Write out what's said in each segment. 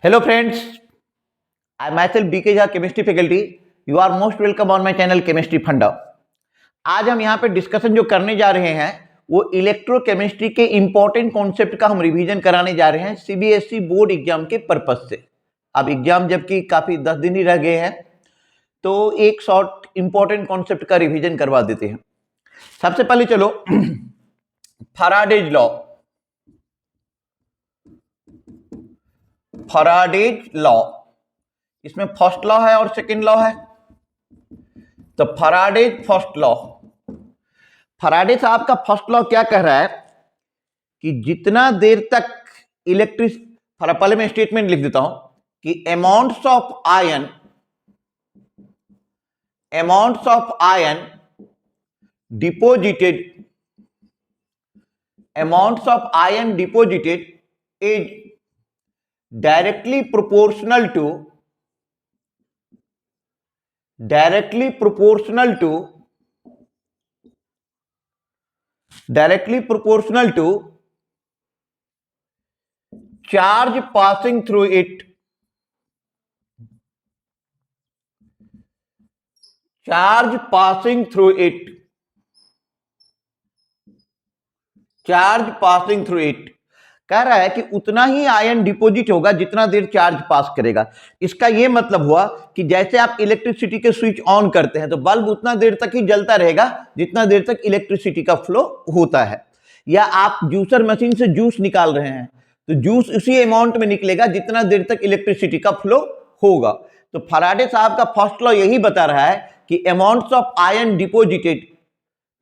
Hello friends, I myself DK Jha, chemistry faculty. You are most welcome on my channel Chemistry Funda. आज हम यहाँ पे discussion जो करने जा रहे हैं वो इलेक्ट्रोकेमिस्ट्री के इंपॉर्टेंट कॉन्सेप्ट का हम रिवीजन कराने जा रहे हैं सीबीएसई बोर्ड एग्जाम के पर्पज से। अब एग्जाम जबकि काफी 10 दिन ही रह गए हैं तो एक शॉर्ट इंपॉर्टेंट कॉन्सेप्ट का रिवीजन करवा देते हैं। सबसे पहले चलो फैराडेज लॉ, इसमें फर्स्ट लॉ है और सेकंड लॉ है। तो फैराडेज फर्स्ट लॉ, फैराडे साहब का फर्स्ट लॉ क्या कह रहा है कि जितना देर तक पहले मैं स्टेटमेंट लिख देता हूं कि amounts of ion deposited is directly proportional to charge passing through it, कह रहा है कि उतना ही आयन डिपॉजिट होगा जितना देर चार्ज पास करेगा। इसका यह मतलब हुआ कि जैसे आप इलेक्ट्रिसिटी के स्विच ऑन करते हैं तो बल्ब उतना देर तक ही जलता रहेगा जितना देर तक इलेक्ट्रिसिटी का फ्लो होता है। या आप जूसर मशीन से जूस निकाल रहे हैं तो जूस उसी अमाउंट में निकलेगा जितना देर तक इलेक्ट्रिसिटी का फ्लो होगा। तो फैराडे साहब का फर्स्ट लॉ यही बता रहा है कि amounts of ion deposited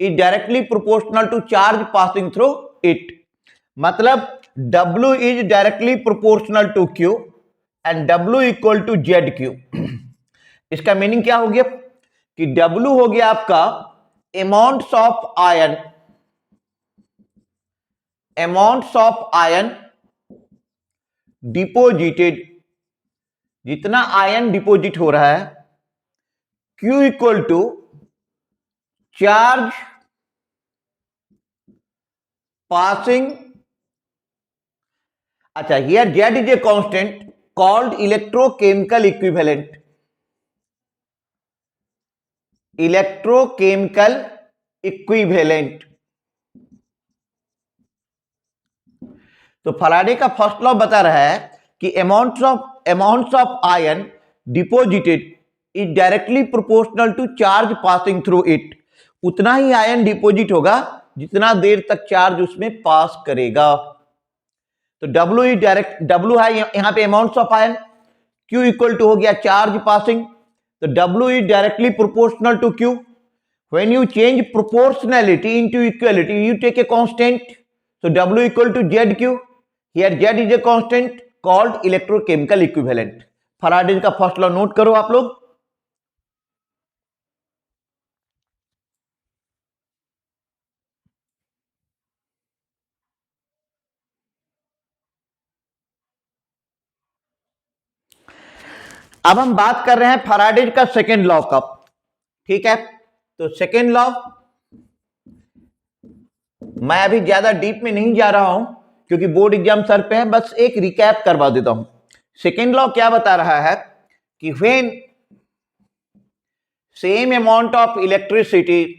is directly proportional to charge passing through it. मतलब W is directly proportional to Q and W equal to ZQ। इसका मीनिंग क्या हो गया कि W हो गया आपका अमाउंट्स ऑफ आयन डिपोजिटेड, जितना आयन डिपोजिट हो रहा है, Q equal to charge passing. अच्छा, here Z is a constant called electrochemical equivalent। तो फैराडे का फर्स्ट लॉ बता रहा है कि amounts of ion deposited is directly proportional to charge passing through it. उतना ही आयन डिपोजिट होगा जितना देर तक चार्ज उसमें पास करेगा। तो W है यहां पे amounts of ion, Q equal to हो गया चार्ज पासिंग। तो W is directly proportional to Q। When you change proportionality into equality you take a constant. So W equal to ZQ। Here Z is a constant called electrochemical equivalent. Faraday का first law note करो आप लोग। अब हम बात कर रहे हैं फैराडे का सेकेंड लॉ का। ठीक है, तो सेकेंड लॉ मैं अभी ज्यादा डीप में नहीं जा रहा हूं क्योंकि बोर्ड एग्जाम सर पे है, बस एक रिकैप करवा देता हूं। सेकेंड लॉ क्या बता रहा है कि when same amount of electricity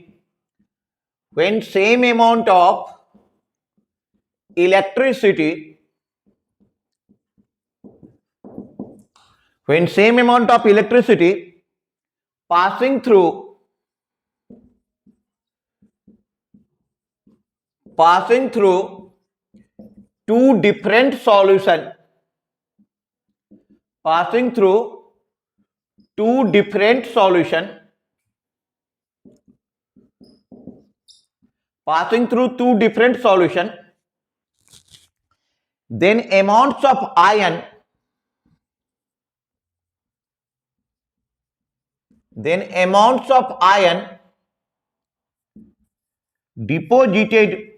passing through two different solution, then amounts of ion deposited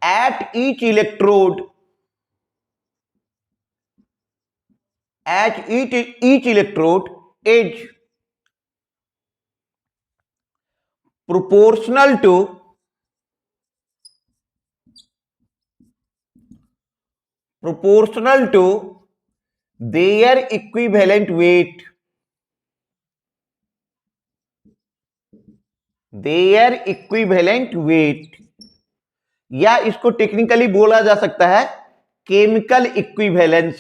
at each electrode is proportional to proportional to their equivalent weight, their equivalent weight, या इसको technically बोला जा सकता है केमिकल इक्विवेलेंस,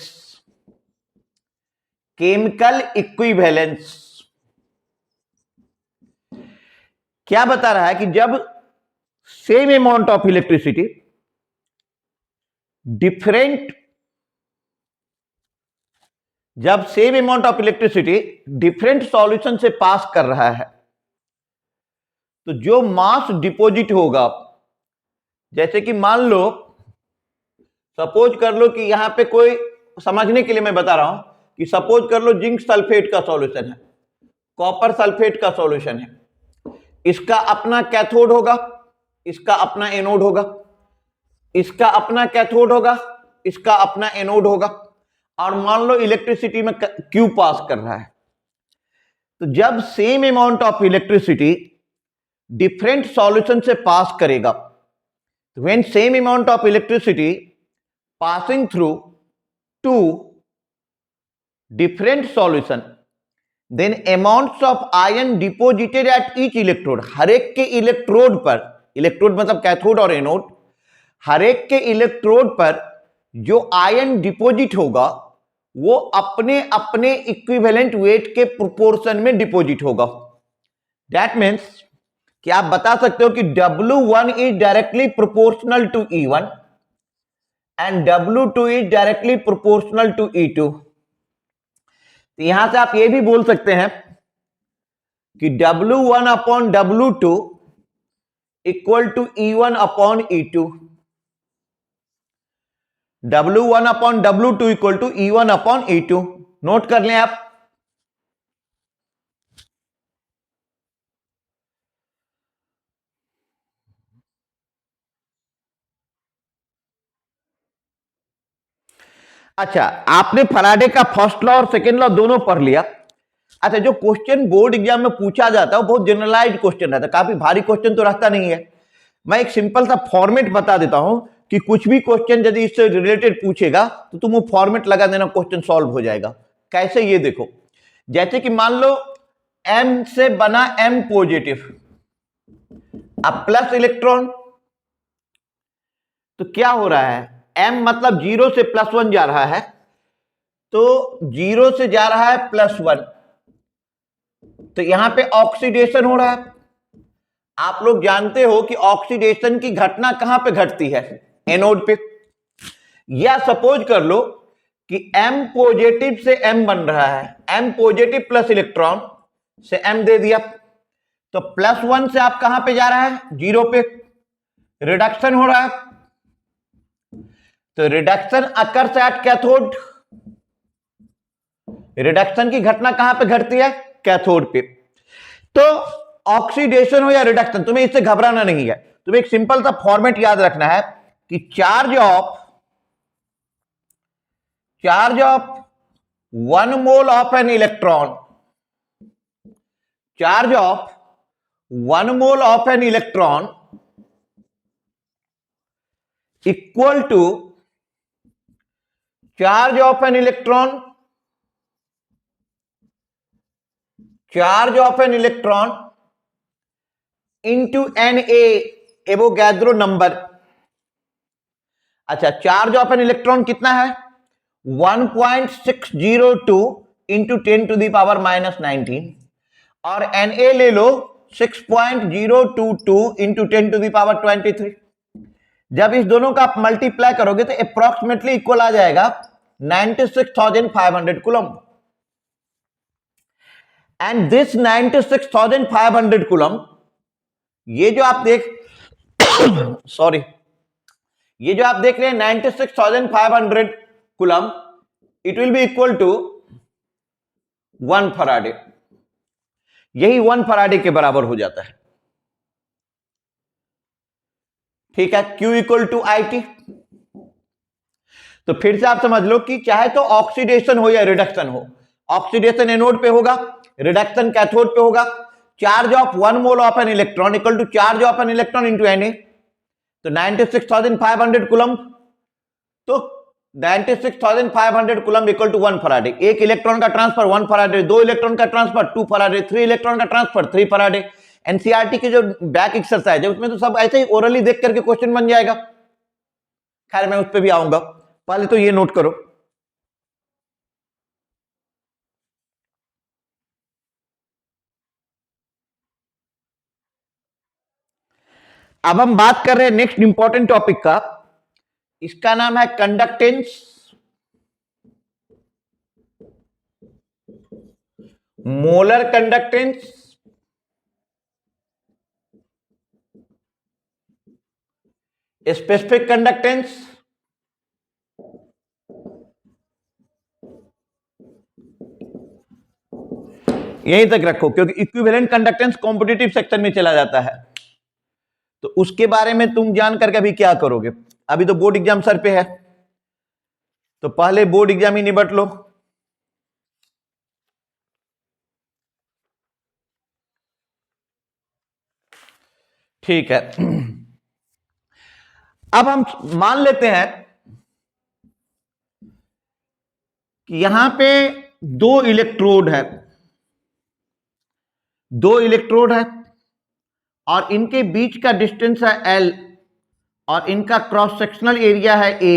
केमिकल इक्विवेलेंस। क्या बता रहा है कि जब same amount of electricity different solution से पास कर रहा है, तो जो मास डिपॉजिट होगा, जैसे कि मान लो, सपोज कर लो कि यहां पे कोई, समझने के लिए मैं बता रहा हूं कि सपोज कर लो जिंक सल्फेट का सॉल्यूशन है, कॉपर सल्फेट का सॉल्यूशन है, इसका अपना कैथोड होगा, इसका अपना एनोड होगा, इसका अपना कैथोड होगा, इसका अपना एनोड होगा, और मान लो इलेक्ट्रिसिटी में क्यू पास कर रहा है। तो जब same amount of electricity different solution से पास करेगा, when same amount of electricity passing through two different solution, then amounts of ion deposited at each electrode, हर एक के इलेक्ट्रोड पर, इलेक्ट्रोड मतलब कैथोड और एनोड, हर एक के इलेक्ट्रोड पर जो आयन डिपोजिट होगा वो अपने अपने इक्विवेलेंट वेट के प्रोपोर्शन में डिपोजिट होगा। दैट मीन्स कि आप बता सकते हो कि W1 is directly proportional to E1 and W2 is directly proportional to E2। तो यहां से आप ये भी बोल सकते हैं कि W1 upon W2 equal to E1 upon E2, W1 upon W2 equal to E1 upon E2। Note कर लें आप। अच्छा, आपने फैराडे का फर्स्ट लॉ और सेकेंड लॉ दोनों पढ़ लिया। अच्छा, जो क्वेश्चन बोर्ड एग्जाम में पूछा जाता है वो बहुत जनरलाइज्ड क्वेश्चन रहता है, काफी भारी क्वेश्चन तो रहता नहीं है। मैं एक सिंपल सा फॉर्मेट बता देता हूं कि कुछ भी क्वेश्चन यदि इससे रिलेटेड पूछेगा तो तुम वो फॉर्मेट लगा देना, क्वेश्चन सॉल्व हो जाएगा। कैसे, ये देखो, जैसे कि मान लो M से बना M पॉजिटिव, अब प्लस इलेक्ट्रॉन, तो क्या हो रहा है, M मतलब 0 से +1 जा रहा है, तो 0 से जा रहा है +1, तो यहां पे ऑक्सीडेशन हो रहा है। आप लोग जानते हो कि ऑक्सीडेशन की घटना कहां पे घटती है, एनोड पे। या सपोज कर लो कि M पॉजिटिव से M बन रहा है, M पॉजिटिव प्लस इलेक्ट्रॉन से M दे दिया, तो +1 से आप कहां पे जा रहा है, 0 पे, रिडक्शन हो रहा है। तो reduction occurs at cathode, reduction की घटना कहां पे घटती है, कैथोड पे। तो ऑक्सीडेशन हो या रिडक्शन, तुम्हें इससे घबराना नहीं है, तुम्हें एक सिंपल सा फॉर्मेट याद रखना है कि charge of 1 mole of an electron, charge of 1 mole of an electron equal to charge of an electron, charge of an electron into Na, Avogadro number. अच्छा, चार्ज ऑफ एन इलेक्ट्रॉन कितना है, 1.602 into 10⁻⁻19, और Na ले लो 6.022 into 10⁻23। जब इस दोनों का आप मल्टीप्लाई करोगे तो अप्रोक्सीमेटली इक्वल आ जाएगा 96,500 कूलम। एंड दिस 96,500 कूलम, ये जो आप देख सॉरी ये जो आप देख रहे हैं 96,500 coulomb, it will be equal to 1 faraday. यही 1 फराडे के बराबर हो जाता है। ठीक है, Q इक्वल टू IT। तो फिर से आप समझ लो कि चाहे तो ऑक्सीडेशन हो या रिडक्शन हो, ऑक्सीडेशन एनोड पे होगा, रिडक्शन कैथोड पे होगा। Charge of 1 mole of an electron equal to charge of an electron into Na, तो 96,500 कूलम। तो 96,500 कूलम इक्वल टू 1 फराडे। एक इलेक्ट्रॉन का ट्रांसफर 1 फराडे, दो इलेक्ट्रॉन का ट्रांसफर 2 फराडे, 3 इलेक्ट्रॉन का ट्रांसफर 3 फराडे। एनसीईआरटी की जो बैक एक्सरसाइज है उसमें तो सब ऐसे ही ओरली देख करके क्वेश्चन बन जाएगा। खैर मैं उस पर भी आऊंगा, पहले तो ये नोट करो। अब हम बात कर रहे हैं नेक्स्ट इंपॉर्टेंट टॉपिक का, इसका नाम है conductance, molar conductance, specific conductance, यहीं तक रखो क्योंकि इक्विवेलेंट कंडक्टेंस कॉम्पिटिटिव सेक्शन में चला जाता है, तो उसके बारे में तुम जान करके अभी क्या करोगे। अभी तो बोर्ड एग्जाम सर पे है, तो पहले बोर्ड एग्जाम ही निपट लो। ठीक है, अब हम मान लेते हैं कि यहां पे दो इलेक्ट्रोड है, दो इलेक्ट्रोड है और इनके बीच का डिस्टेंस है L और इनका क्रॉस सेक्शनल एरिया है A।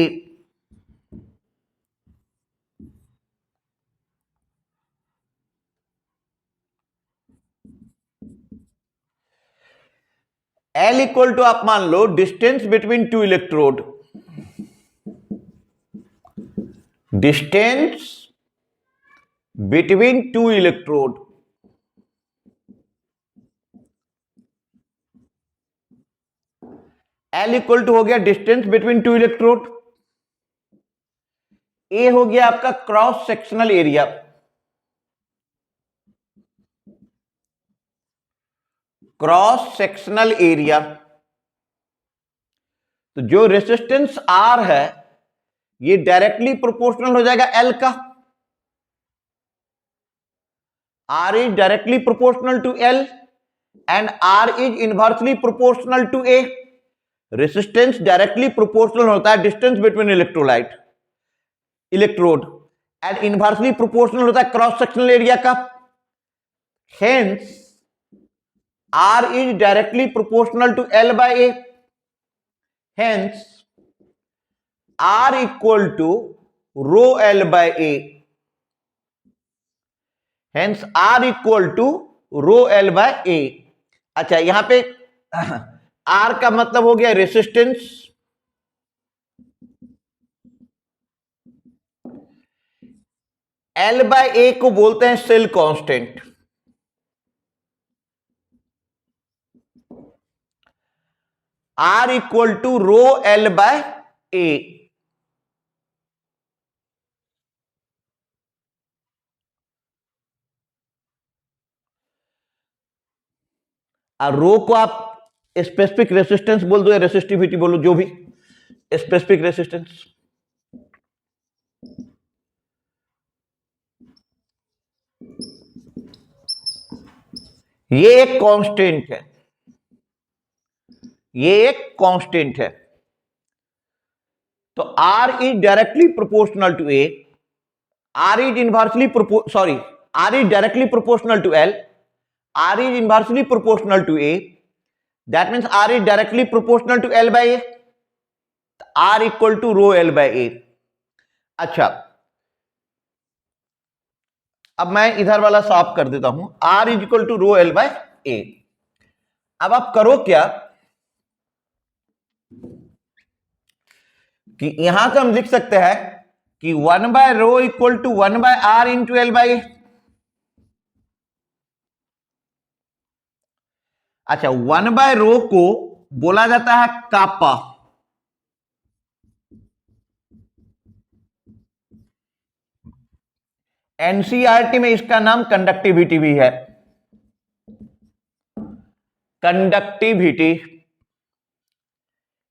L इक्वल टू आप मान लो distance between two electrode, distance between two electrode. L equal to हो गया distance between two electrode, A हो गया आपका cross sectional area, cross sectional area. तो जो रेजिस्टेंस R है ये डायरेक्टली प्रोपोर्शनल हो जाएगा L का, R is directly proportional to L and R is inversely proportional to A। Resistance directly proportional होता है distance between electrode and inversely proportional होता है क्रॉस सेक्शनल एरिया का। Hence R is directly proportional to L by A, hence R equal to rho L by A, hence R equal to rho L by A। अच्छा यहां पे R का मतलब हो गया रेसिस्टेंस, L by A को बोलते हैं cell constant. R equal to rho L by A। Rho को आप स्पेसिफिक रेसिस्टेंस बोल दो या रेसिस्टिविटी बोलो, जो भी, स्पेसिफिक रेसिस्टेंस। ये एक कांस्टेंट है, ये एक कांस्टेंट है। तो R is directly proportional to A, R is inversely sorry R is directly proportional to L, R is inversely proportional to A, that means R is directly proportional to L by A, R equal to rho L by A। अच्छा अब मैं इधर वाला साफ कर देता हूं, R is equal to rho L by A। अब आप करो क्या कि यहां से हम लिख सकते हैं कि 1 by rho equal to 1 by R into L by A। अच्छा 1 by रो को बोला जाता है कापा, एनसीईआरटी में इसका नाम कंडक्टिविटी भी है, कंडक्टिविटी,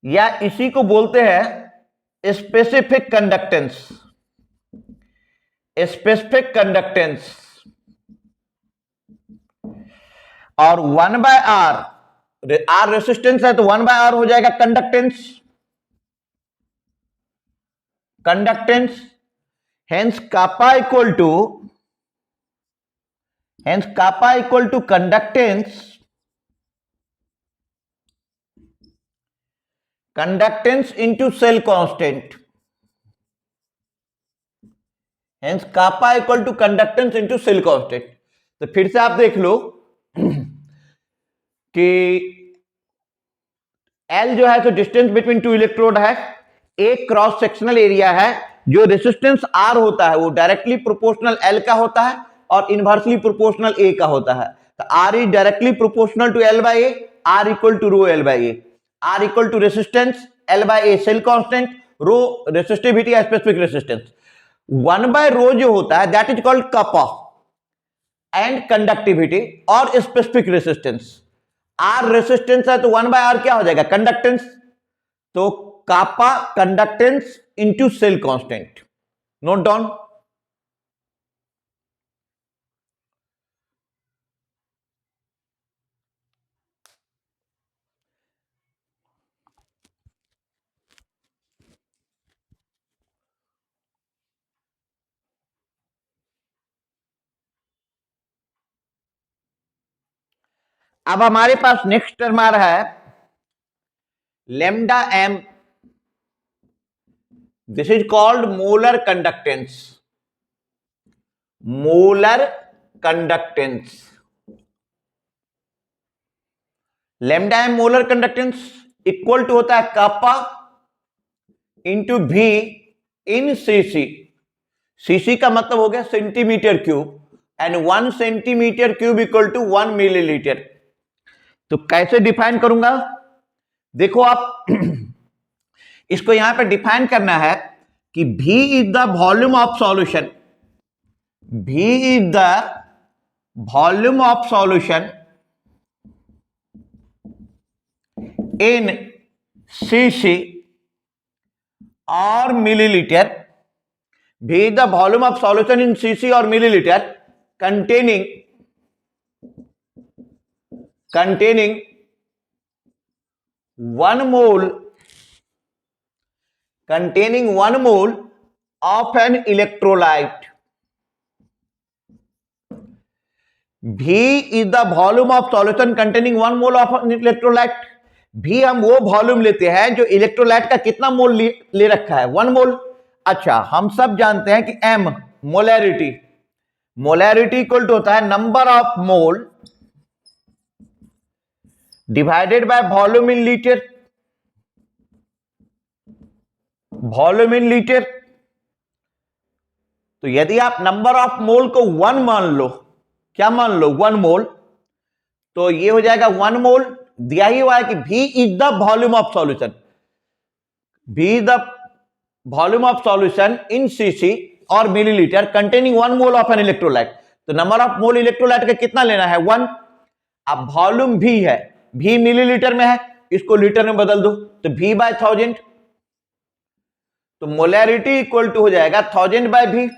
या इसी को बोलते हैं स्पेसिफिक कंडक्टेंस, स्पेसिफिक कंडक्टेंस। और 1 बाय आर, आर रेसिस्टेंस है तो 1 बाय आर हो जाएगा conductance. conductance, hence kappa equal to conductance into cell constant, hence kappa equal to conductance into cell constant. तो फिर से आप देख लो कि L जो है तो डिस्टेंस बिटवीन टू इलेक्ट्रोड है, एक क्रॉस सेक्शनल एरिया है, जो रेसिस्टेंस R होता है वो डायरेक्टली प्रोपोर्शनल L का होता है और इनवर्सली प्रोपोर्शनल A का होता है. तो R is directly proportional to L by A, R equal to rho L by A, R equal to resistance L by A cell constant, rho resistivity या specific resistance. 1 by rho जो होता है that is called kappa and conductivity और specific resistance. R resistance है तो 1 bye are क्या हो जाएगा, कंडक्टेंस. तो kappa conductance into cell constant. Note down. अब हमारे पास नेक्स्ट टर्म आ रहा है lambda M. This is called molar conductance. Molar conductance. Lambda M molar conductance equal to होता है कापा इंटू भी इन सीसी. सीसी का मतलब हो गया centimetre cube, and 1 centimetre cube equal to 1 millilitre. तो कैसे डिफाइन करूंगा, देखो आप इसको यहां पे डिफाइन करना है कि V is the volume of solution. V is the volume of solution in cc और millilitre. V is the volume of solution in cc or milliliter containing 1 mole of an electrolyte. V is the volume of solution containing 1 mole of an electrolyte. V हम वो volume लेते हैं जो electrolyte का कितना मोल ले रखा है, 1 मोल. अच्छा, हम सब जानते हैं कि M molarity. Molarity equal to होता है number of mole divided by volume in litre. Volume in litre. तो यदि आप नंबर ऑफ मोल को 1 मान लो, क्या मान लो, 1 मोल, तो ये हो जाएगा 1 मोल. दिया ही हुआ है कि V is the volume of solution. V is the volume of solution in cc और millilitre containing 1 mole of an electrolyte. तो नंबर ऑफ मोल इलेक्ट्रोलाइट का कितना लेना है, 1. अब वॉल्यूम V है, V मिलीलीटर में है, इसको लीटर में बदल दो तो V बाय 1000. तो मोलैरिटी इक्वल टू हो जाएगा 1000 by V,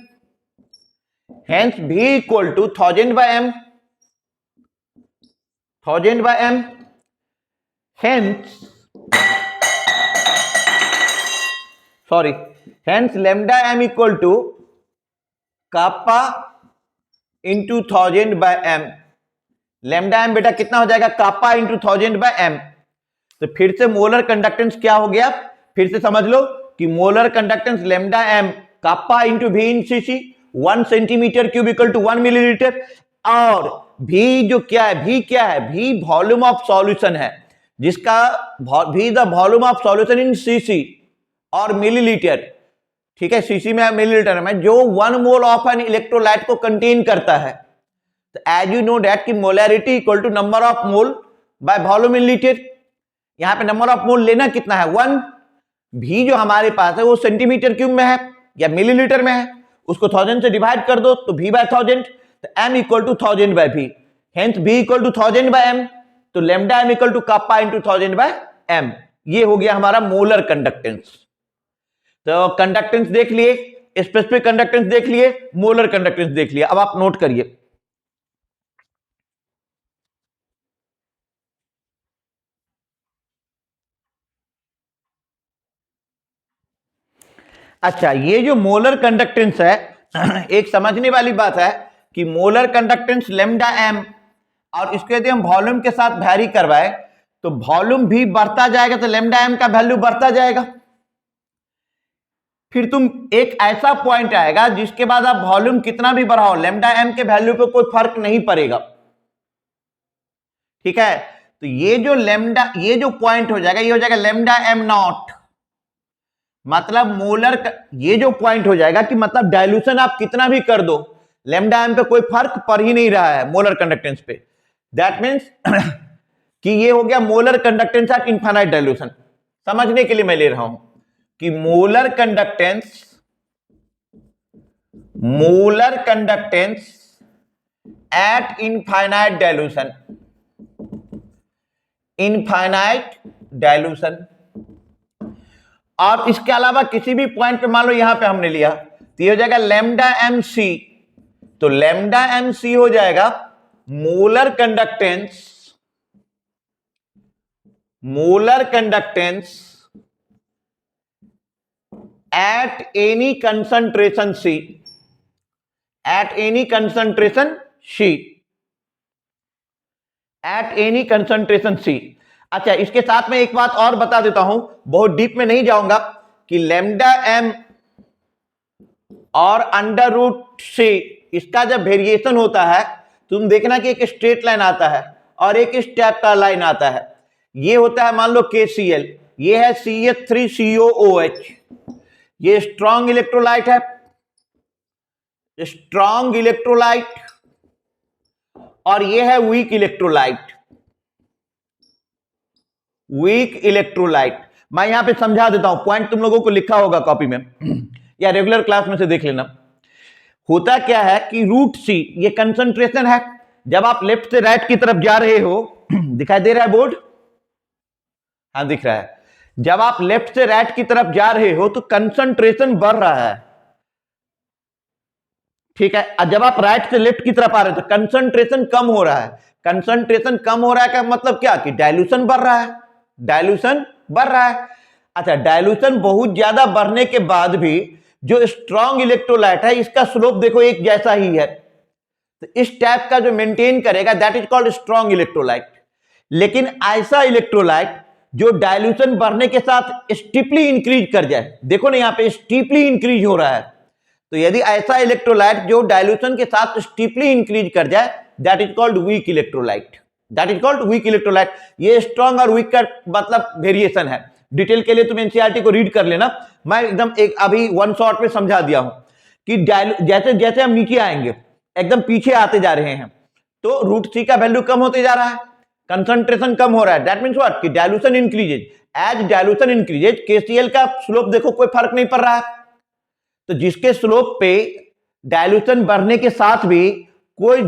hence V equal to 1000 by M. 1000 by M, hence lambda m equal to kappa into 1000 by m. lambda m बेटा कितना हो जाएगा, kappa into 1000 by m. तो फिर से मोलर कंडक्टेंस क्या हो गया, फिर से समझ लो कि molar conductance lambda m kappa into v in cc, 1 centimetre cube equal to 1 millilitre. और v जो क्या है, v क्या है, v वॉल्यूम ऑफ सॉल्यूशन है, जिसका v the volume of solution in cc और मिलीलीटर. ठीक है, सीसी में मिलीलीटर में, जो 1 मोल ऑफ एन इलेक्ट्रोलाइट को कंटेन करता है. तो एज यू नो दैट कि molarity equal to number of mole by volume in litre. यहां पे नंबर ऑफ मोल लेना कितना है, 1. भी जो हमारे पास है वो सेंटीमीटर क्यूब में है या मिलीलीटर में है, उसको 1000 से डिवाइड कर दो तो V बाय 1000. तो M equal to 1000 by V, hence V equal to 1000 by M. तो lambda M equal to kappa into 1000 by M. ये हो गया हमारा मोलर कंडक्टेंस. तो कंडक्टेंस देख लिए, स्पेसिफिक कंडक्टेंस देख लिए, मोलर कंडक्टेंस देख लिए. अब आप नोट करिए, अच्छा, ये जो मोलर कंडक्टेंस है एक समझने वाली बात है कि मोलर कंडक्टेंस लेमडा एम, और इसके यदि हम वॉल्यूम के साथ वैरी करवाए तो वॉल्यूम भी बढ़ता जाएगा, तो लेमडा एम का वैल्यू बढ़ता जाएगा। फिर तुम एक ऐसा पॉइंट आएगा जिसके बाद आप वॉल्यूम कितना भी बढ़ाओ लेमडा एम के वैल्यू पे कोई फर्क नहीं पड़ेगा। ठीक है, तो ये जो पॉइंट हो जाएगा, ये हो जाएगा लेमडा एम नॉट, मतलब मोलर ये जो पॉइंट हो जाएगा कि मतलब डाइल्यूशन आप कितना भी कर दो लेमडा एम पे कोई फर्क पड़ ही नहीं रहा है मोलर कंडक्टेंस पे। दैट मीन्स कि ये हो गया molar conductance at infinite dilution. समझने के लिए मैं ले रहा हूं कि molar conductance at infinite dilution. और इसके अलावा किसी भी पॉइंट पे मान लो यहां पे हमने लिया तो ये हो जाएगा लेमडा एम सी, तो लेमडा एम सी हो जाएगा molar conductance at any concentration C. अच्छा, इसके साथ में एक बात और बता देता हूं, बहुत डीप में नहीं जाऊंगा, कि लेमडा एम और अंडर रूट सी इसका जब वेरिएशन होता है तुम देखना कि एक स्ट्रेट लाइन आता है और एक इस टाइप का लाइन आता है। ये होता है मान लो KCl, ये है CH3COOH, ये स्ट्रॉन्ग इलेक्ट्रोलाइट है, और ये है वीक इलेक्ट्रोलाइट। मैं यहां पे समझा देता हूं, पॉइंट तुम लोगों को लिखा होगा कॉपी में या रेगुलर क्लास में से देख लेना। होता क्या है कि रूट सी ये कंसंट्रेशन है, जब आप लेफ्ट से राइट की तरफ जा रहे हो दिखाई दे रहा है बोर्ड? हाँ दिख रहा है। जब आप लेफ्ट से राइट की तरफ जा रहे हो तो कंसंट्रेशन बढ़ रहा है, ठीक है। और जब आप राइट से लेफ्ट की तरफ आ रहे हो तो कंसंट्रेशन कम हो रहा है। कंसंट्रेशन कम हो रहा है का मतलब क्या कि डाइल्यूशन बढ़ रहा है। अच्छा, डाइल्यूशन बहुत ज्यादा बढ़ने के बाद भी जो स्ट्रॉन्ग इलेक्ट्रोलाइट है इसका स्लोप देखो एक जैसा ही है, तो इस टाइप का जो मेंटेन करेगा that is called strong electrolyte. लेकिन ऐसा इलेक्ट्रोलाइट जो डाइल्यूशन बढ़ने के साथ स्टीपली इंक्रीज कर जाए, देखो ना यहां पे स्टीपली इंक्रीज हो रहा है, तो यदि ऐसा इलेक्ट्रोलाइट जो डाइल्यूशन के साथ स्टीपली इंक्रीज कर जाए that is called weak electrolyte. ये स्ट्रॉन्ग और वीक का मतलब वेरिएशन है। डिटेल के लिए तुम एनसीईआरटी को रीड कर लेना, मैं एकदम एक अभी वन शॉट में समझा दिया हूं कि जैसे जैसे हम नीचे आएंगे एकदम पीछे आते जा रहे हैं तो रूट सी का वैल्यू कम होते जा रहा है, कंसंट्रेशन कम हो रहा है। दैट मींस व्हाट कि dilution increases, as dilution increases KCl का स्लोप देखो कोई फर्क नहीं पड़ रहा है। तो जिसके स्लोप पे डाइल्यूशन बढ़ने के साथ भी कोई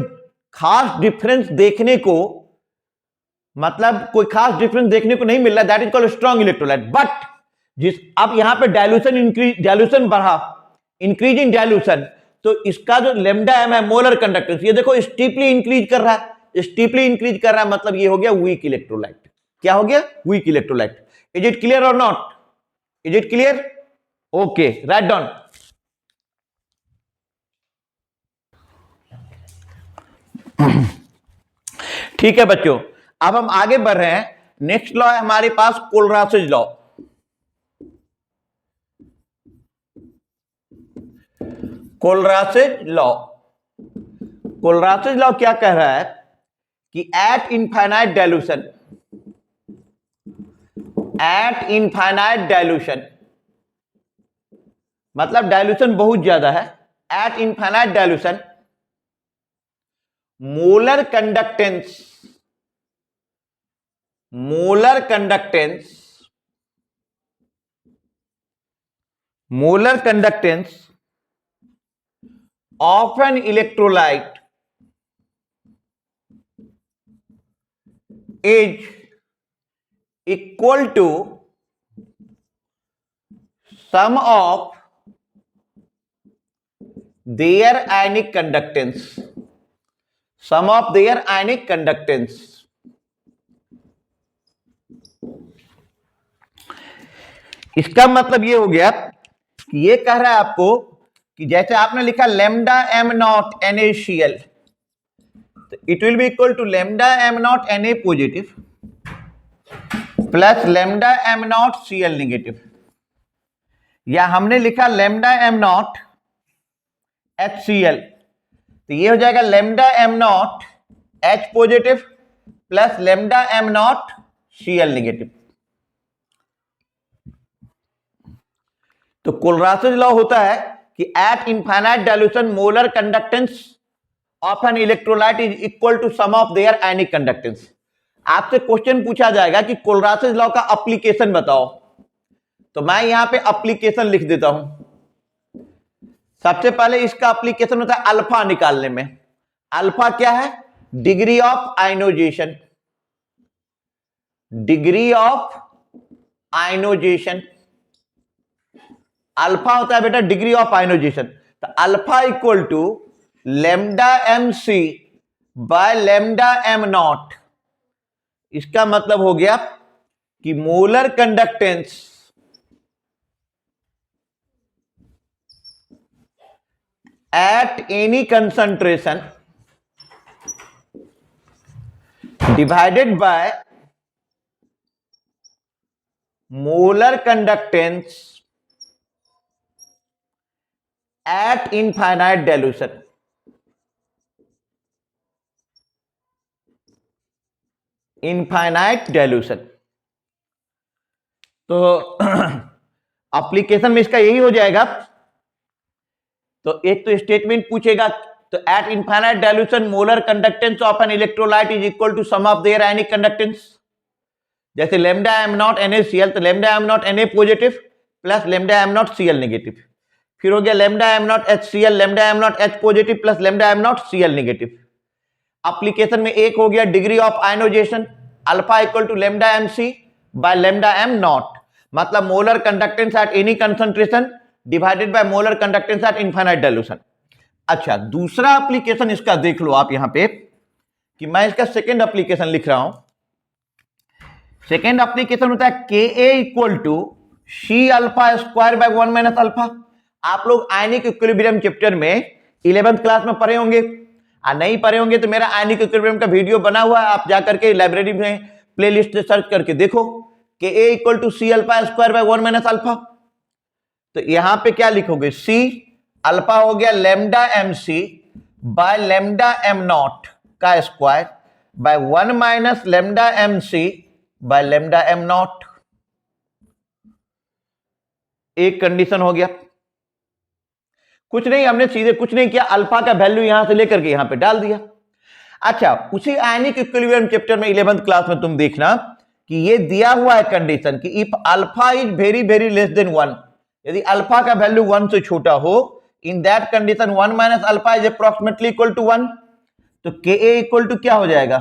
खास डिफरेंस देखने को नहीं मिल रहा, that is called strong electrolyte. But अब यहां पे डाइल्यूशन बढ़ा, इंक्रीजिंग डाइल्यूशन, तो इसका जो लेमडा एम है मोलर कंडक्टेंस ये देखो स्टीपली इंक्रीज कर रहा है, मतलब ये हो गया वीक इलेक्ट्रोलाइट। क्या हो गया? Weak electrolyte. Is it clear और not? Is it clear? Okay, right down. ठीक है बच्चों, अब हम आगे बढ़ रहे हैं। नेक्स्ट लॉ है हमारे पास कोलरासेज लॉ। कोलरासेज लॉ क्या कह रहा है कि एट इनफाइनाइट डाइल्यूशन, मतलब डाइल्यूशन बहुत ज्यादा है, eight infinite dilution molar conductance of an electrolyte is equal to sum of their ionic conductance। इसका मतलब ये हो गया कि ये कह रहा है आपको कि जैसे आपने लिखा लैम्डा एम नॉट NaCl, तो it will be equal to lambda M not Na positive plus lambda M not Cl negative, या हमने लिखा लैम्डा एम नॉट HCl, तो ये हो जाएगा lambda M not H positive plus lambda M not Cl negative. तो Kohlrausch's law होता है कि at infinite dilution molar conductance of an electrolyte is equal to sum of their ionic conductance. आपसे question पूछा जाएगा कि कोलरासेज लॉ का application बताओ, तो मैं यहां पे एप्लीकेशन लिख देता हूं। सबसे पहले इसका एप्लीकेशन होता है अल्फा निकालने में। अल्फा क्या है? Degree of ionisation, degree of ionisation. Alpha होता है बेटा डिग्री ऑफ आयनोजेशन, तो alpha equal to lambda M C by lambda M not. इसका मतलब हो गया कि molar conductance at any concentration divided by molar conductance at infinite dilution. Infinite dilution, तो एप्लीकेशन में इसका यही हो जाएगा। तो एक तो स्टेटमेंट पूछेगा, तो at infinite dilution molar conductance of an electrolyte is equal to sum of their ionic conductance. जैसे लैम्डा एम नॉट NaCl, तो lambda M not Na positive plus lambda M not Cl negative. फिर हो गया lambda M not HCl, lambda M not H positive plus lambda M not Cl negative. Application में एक हो गया degree of ionisation, alpha equal to lambda M C by lambda M not, मतलब molar conductance at any concentration divided by molar conductance at infinite dilution. अच्छा, दूसरा application इसका देख लो आप यहां पे, कि मैं इसका सेकेंड एप्लीकेशन लिख रहा हूं। सेकेंड एप्लीकेशन होता है Ka equal to C alpha square by 1 minus alpha. आप लोग आयनिक इक्विलिब्रियम चैप्टर में 11th क्लास में पढ़े होंगे, नहीं पढ़े होंगे तो मेरा आयनिक इक्विलिब्रियम का वीडियो बना हुआ है, आप जाकर के लाइब्रेरी में प्लेलिस्ट से सर्च करके देखो। Ka equal to C alpha square by 1 minus alpha, तो यहां पे क्या लिखोगे? सी अल्फा हो गया lambda M C by lambda M not का square by 1 minus lambda M C by lambda M not. एक कंडीशन हो गया। कुछ नहीं, हमने सीधे कुछ नहीं किया, अल्फा का वैल्यू यहां से लेकर के यहां पे डाल दिया। अच्छा, उसी आयनिक इक्विलिब्रियम चैप्टर में 11th क्लास में तुम देखना कि ये दिया हुआ है कंडीशन कि if alpha is very very less then 1, यदि अल्फा का वैल्यू 1 से छोटा हो, in that condition 1 minus alpha is approximately equal to 1, तो Ka इक्वल टू क्या हो जाएगा?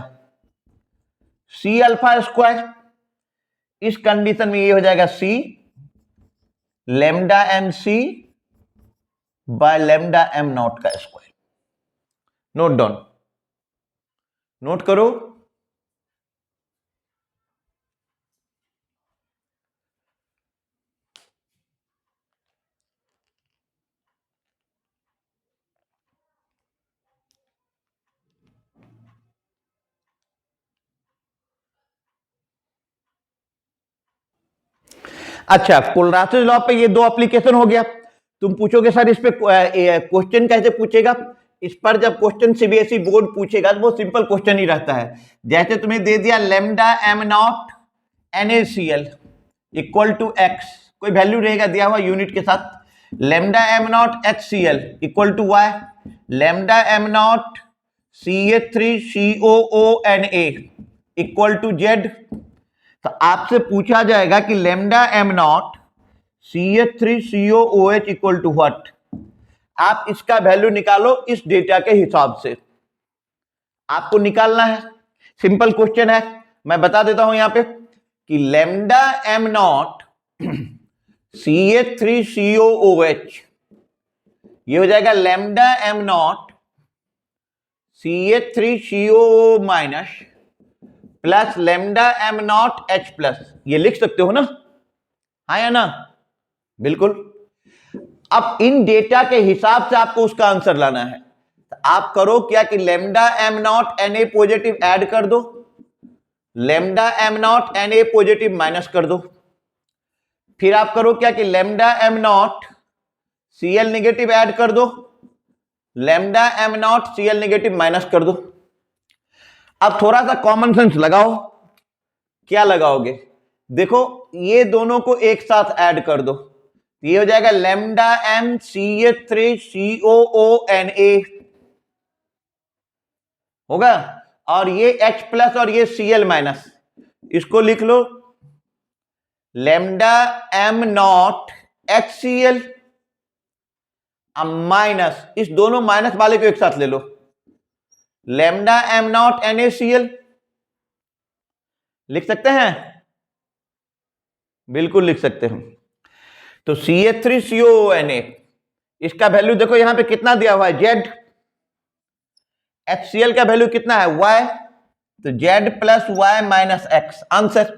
C alpha square. इस कंडीशन में ये हो जाएगा C lambda M C by lambda M not का स्क्वायर। नोट डाउन, नोट करो। अच्छा, कोलरासेज लॉ पे ये दो एप्लीकेशन हो गया। तुम पूछोगे सर इस पे क्वेश्चन कैसे पूछेगा? इस पर जब क्वेश्चन सीबीएसई बोर्ड पूछेगा तो वो सिंपल क्वेश्चन ही रहता है। जैसे तुम्हें दे दिया lambda M not NaCl equal to X, कोई वैल्यू रहेगा दिया हुआ यूनिट के साथ, lambda M not HCl equal to Y, lambda M naught CH3COONA equal to Z. तो आपसे पूछा जाएगा कि lambda M naught CH3COOH equal to what. आप इसका वैल्यू निकालो इस डेटा के हिसाब से, आपको निकालना है, सिंपल क्वेश्चन है। मैं बता देता हूं यहां पे कि लैम्डा एम नॉट CH3COOH, ये हो जाएगा lambda M not CH3COO minus plus lambda M not H plus. ये लिख सकते हो ना? हाँ या ना? बिल्कुल। अब इन डेटा के हिसाब से आपको उसका आंसर लाना है। तो आप करो क्या कि lambda M naught N A positive add कर दो, lambda M naught N A positive minus कर दो, फिर आप करो क्या कि lambda M naught C L negative add कर दो, lambda M naught C L negative minus कर दो। अब थोड़ा सा कॉमन सेंस लगाओ, क्या लगाओगे? देखो ये दोनों को एक साथ ऐड कर दो, ये हो जाएगा lambda M C H three C O O N A होगा, और ये H प्लस और ये Cl माइनस, इसको लिख लो lambda M not HCl minus, इस दोनों माइनस वाले को एक साथ ले लो, लेमडा एम नॉट NaCl। लिख सकते हैं? बिल्कुल लिख सकते हैं। तो CH3COONA, इसका वैल्यू देखो यहां पे कितना दिया हुआ है Z, HCl का वैल्यू कितना है Y, तो Z plus Y minus X answer.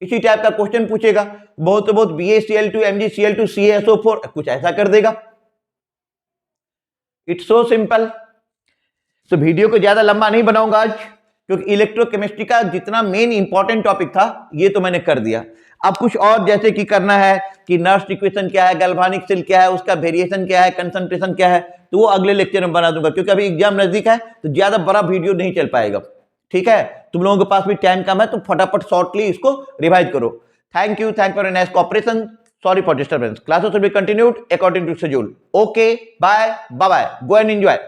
इसी टाइप का क्वेश्चन पूछेगा, बहुत तो बहुत BaCl2 MgCl2 CaSO4 कुछ ऐसा कर देगा। It's so simple. तो वीडियो को ज्यादा लंबा नहीं बनाऊंगा आज, क्योंकि इलेक्ट्रोकेमिस्ट्री का जितना मेन इंपॉर्टेंट टॉपिक था ये तो मैंने कर दिया। अब कुछ और जैसे कि करना है कि नर्स्ट इक्वेशन क्या है, गैल्वानिक सेल क्या है, उसका वेरिएशन क्या है, कंसंट्रेशन क्या है, तो वो अगले लेक्चर में बना दूंगा, क्योंकि अभी एग्जाम नजदीक है तो ज्यादा बड़ा वीडियो नहीं चल पाएगा। ठीक है, तुम लोगों के पास भी टाइम कम है तो फटाफट शॉर्टली इसको रिवाइज करो। Thank you for nice cooperation, sorry for disturbance. Classes will be continued according to schedule. Okay, bye bye, go and enjoy.